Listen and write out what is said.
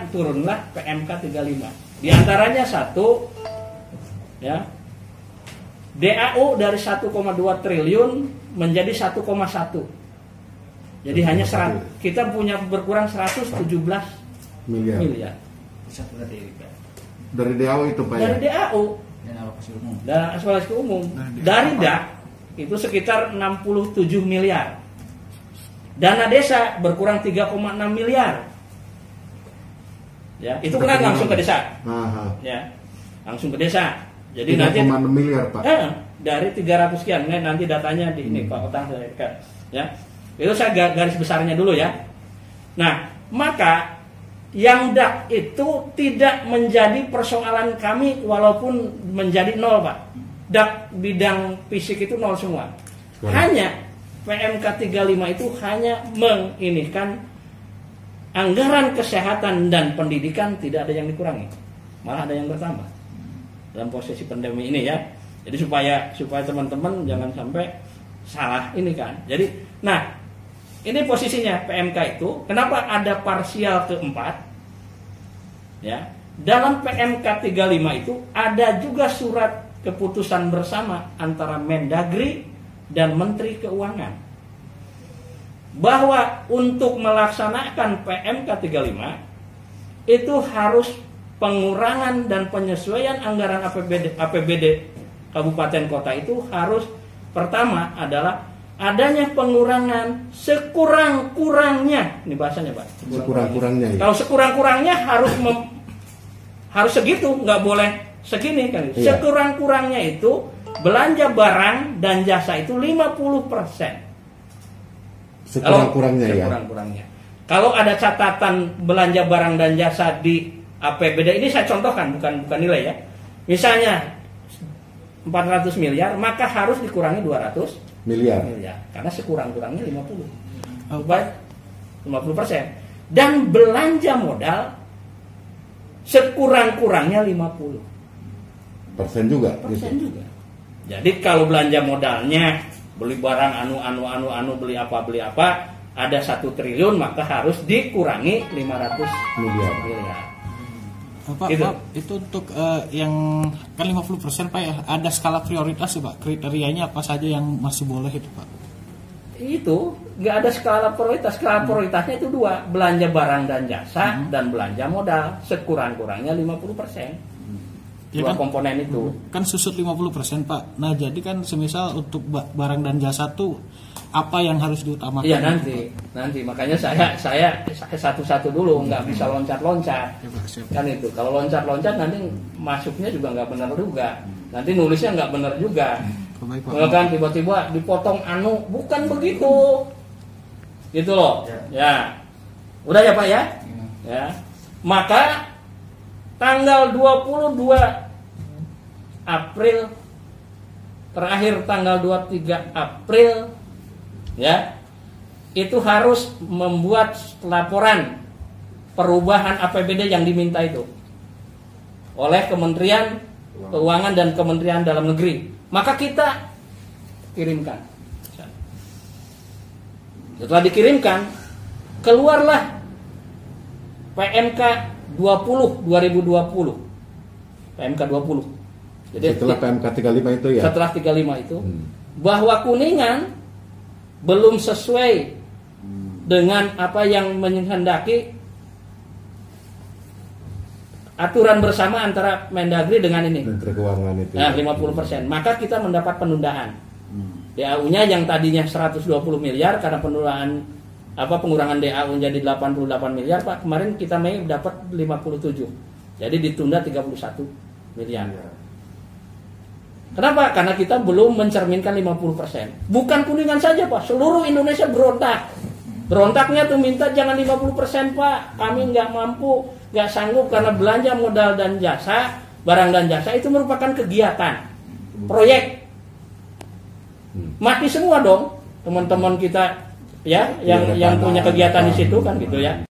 turunlah PMK 35. Di antaranya satu, ya, DAU dari 1,2 triliun menjadi 1,1. Jadi hanya kita punya berkurang 117 miliar. Dari DAU itu Pak? Dari DAU. Dan alokasi umum. Dari DAK itu sekitar 67 miliar. Dana desa berkurang 3,6 miliar. Ya, itu kena langsung ke desa. Ya, langsung ke desa. Jadi 3,6 nanti miliar Pak. Dari 300 sekian, nanti datanya di ini Pak Otang saya dekat. Ya, itu saya garis besarnya dulu ya. Nah, maka yang DAK itu tidak menjadi persoalan kami walaupun menjadi nol Pak. DAK bidang fisik itu nol semua. Hanya PMK 35 itu hanya menginikan anggaran kesehatan dan pendidikan tidak ada yang dikurangi, malah ada yang bertambah dalam posisi pandemi ini ya. Jadi supaya teman-teman jangan sampai salah ini kan. Jadi, nah ini posisinya PMK itu. Kenapa ada parsial keempat? Ya, dalam PMK 35 itu ada juga surat keputusan bersama antara Mendagri dan Menteri Keuangan bahwa untuk melaksanakan PMK 35 itu harus pengurangan dan penyesuaian anggaran APBD kabupaten kota itu harus pertama adalah adanya pengurangan sekurang-kurangnya. Ini bahasanya Pak. Sekurang-kurangnya. Ya? Kalau sekurang-kurangnya harus segitu, nggak boleh segini kan. Iya. Sekurang-kurangnya itu belanja barang dan jasa itu 50%. Sekurang-kurangnya ya. Sekurang-kurangnya. Kalau ada catatan belanja barang dan jasa di APBD ini saya contohkan bukan nilai ya. Misalnya 400 miliar maka harus dikurangi 200 miliar. Karena sekurang-kurangnya 50%. 50%. Dan belanja modal sekurang-kurangnya 50%. Juga. Persen juga. Jadi kalau belanja modalnya beli barang anu beli apa ada 1 triliun maka harus dikurangi 500 miliar. Pak, gitu. Pak, itu untuk yang kan 50% Pak ya, ada skala prioritas ya Pak, kriterianya apa saja yang masih boleh itu Pak? Itu nggak ada skala prioritas. Skala prioritasnya itu 2, belanja barang dan jasa dan belanja modal sekurang-kurangnya 50%. Ya Dua kan, komponen itu kan susut 50% Pak. Nah jadi kan semisal untuk barang dan jasa tuh apa yang harus diutamakan? Iya nanti makanya saya satu-satu dulu, nggak bisa loncat-loncat kan itu. Kalau loncat-loncat nanti masuknya juga nggak benar juga, nanti nulisnya nggak benar juga. Kalau kan tiba-tiba dipotong bukan begitu gitu loh ya. Udah ya Pak ya. Maka tanggal 22 April terakhir tanggal 23 April ya itu harus membuat laporan perubahan APBD yang diminta itu oleh Kementerian Keuangan dan Kementerian Dalam Negeri. Maka kita kirimkan. Setelah dikirimkan keluarlah PMK 2020 PMK 20. Jadi setelah PMK 35 itu ya. Setelah 35 itu bahwa Kuningan belum sesuai dengan apa yang menghendaki aturan bersama antara Mendagri dengan ini. Menteri Keuangan itu. Nah, 50%. Maka kita mendapat penundaan. DAU-nya yang tadinya 120 miliar karena pengurangan DAU jadi 88 miliar Pak. Kemarin kita dapat 57. Jadi ditunda 31 miliar. Kenapa? Karena kita belum mencerminkan 50%. Bukan Kuningan saja Pak, seluruh Indonesia berontak. Berontaknya tuh minta jangan 50% Pak. Kami nggak mampu, nggak sanggup karena belanja modal dan jasa, barang dan jasa itu merupakan kegiatan, proyek. Mati semua dong teman-teman kita ya yang punya kegiatan di situ kan gitu ya.